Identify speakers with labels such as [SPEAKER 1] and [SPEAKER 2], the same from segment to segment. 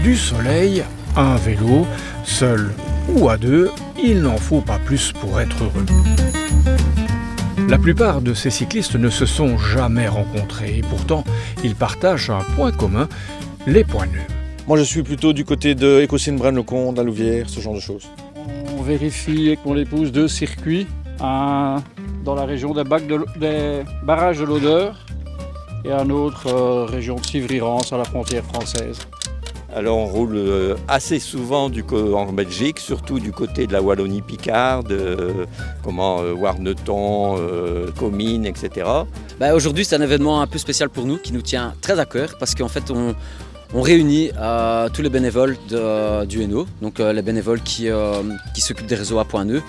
[SPEAKER 1] Du soleil, un vélo, seul ou à deux, il n'en faut pas plus pour être heureux. La plupart de ces cyclistes ne se sont jamais rencontrés et pourtant ils partagent un point commun, les points nus.
[SPEAKER 2] Moi je suis plutôt du côté de Écossine-Braine-le-Comte, la Louvière, ce genre de choses.
[SPEAKER 3] On vérifie avec mon épouse 2 circuits, un dans la région des barrages de l'Odeur et un autre région de Sivry-Rance à la frontière française.
[SPEAKER 4] Alors on roule assez souvent en Belgique, surtout du côté de la Wallonie-Picarde, Warneton, Comines, etc.
[SPEAKER 5] Aujourd'hui c'est un événement un peu spécial pour nous qui nous tient très à cœur parce qu'en fait on réunit tous les bénévoles du Hainaut, donc les bénévoles qui s'occupent des réseaux à point nœud,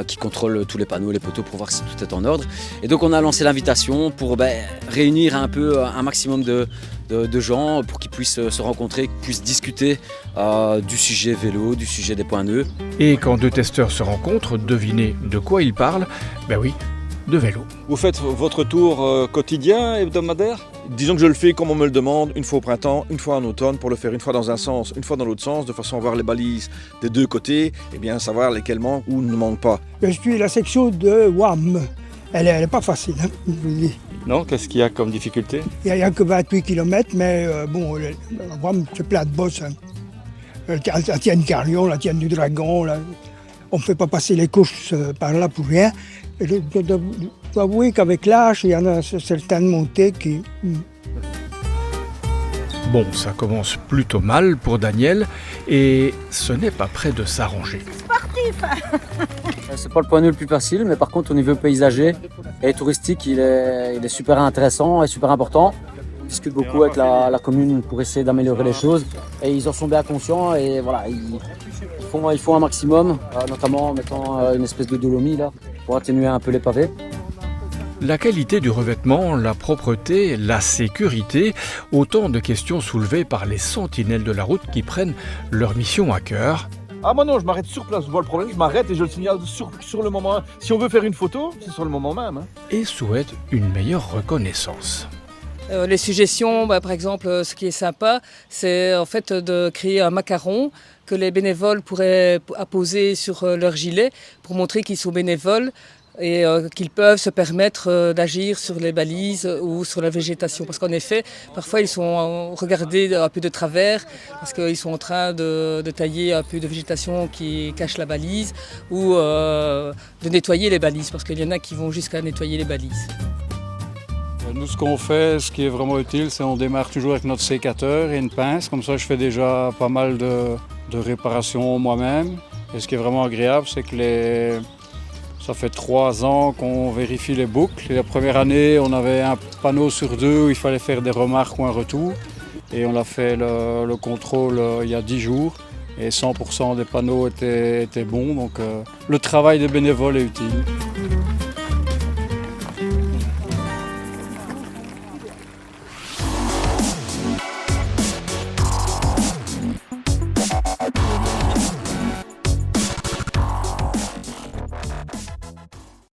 [SPEAKER 5] qui contrôlent tous les panneaux, les poteaux pour voir si tout est en ordre. Et donc on a lancé l'invitation pour réunir un peu un maximum de gens pour qu'ils puissent se rencontrer, qu'ils puissent discuter du sujet vélo, du sujet des points nœuds.
[SPEAKER 1] Et quand deux testeurs se rencontrent, devinez de quoi ils parlent ? Ben oui, de vélo.
[SPEAKER 2] Vous faites votre tour quotidien, hebdomadaire ? Disons que je le fais comme on me le demande, une fois au printemps, une fois en automne, pour le faire une fois dans un sens, une fois dans l'autre sens, de façon à voir les balises des deux côtés et bien savoir lesquelles manquent ou ne manquent pas.
[SPEAKER 6] Je suis la section de WAM. Elle est pas facile, hein, je vous le dis.
[SPEAKER 3] Non, qu'est-ce qu'il y a comme difficulté ?
[SPEAKER 6] Il n'y a que 28 km, mais la WAM, c'est plein de bosses. Hein. La tienne Carlion, la tienne du Dragon, là. On ne fait pas passer les couches par là pour rien. Et je dois avouer qu'avec l'âge, il y en a certaines montées qui...
[SPEAKER 1] Bon, ça commence plutôt mal pour Daniel et ce n'est pas près de s'arranger.
[SPEAKER 5] C'est pas le point nœud le plus facile, mais par contre au niveau paysager et touristique, il est super intéressant et super important. On discute beaucoup avec la commune pour essayer d'améliorer les choses et ils en sont bien conscients et voilà, ils font un maximum, notamment en mettant une espèce de dolomie là pour atténuer un peu les pavés.
[SPEAKER 1] La qualité du revêtement, la propreté, la sécurité, autant de questions soulevées par les sentinelles de la route qui prennent leur mission à cœur.
[SPEAKER 2] Ah moi non, je m'arrête sur place, je vois le problème, je m'arrête et je le signale sur le moment. Si on veut faire une photo, c'est sur le moment même. Hein.
[SPEAKER 1] Et souhaitent une meilleure reconnaissance.
[SPEAKER 7] Les suggestions, par exemple, ce qui est sympa, c'est en fait de créer un macaron que les bénévoles pourraient apposer sur leur gilet pour montrer qu'ils sont bénévoles et qu'ils peuvent se permettre d'agir sur les balises ou sur la végétation. Parce qu'en effet, parfois ils sont regardés un peu de travers parce qu'ils sont en train de tailler un peu de végétation qui cache la balise ou de nettoyer les balises parce qu'il y en a qui vont jusqu'à nettoyer les balises.
[SPEAKER 3] Nous, ce qu'on fait, ce qui est vraiment utile, c'est qu'on démarre toujours avec notre sécateur et une pince. Comme ça, je fais déjà pas mal de réparations moi-même. Et ce qui est vraiment agréable, c'est que ça fait 3 ans qu'on vérifie les boucles. Et la première année, on avait un panneau sur 2 où il fallait faire des remarques ou un retour. Et on a fait le contrôle il y a 10 jours. Et 100% des panneaux étaient bons. Donc le travail des bénévoles est utile.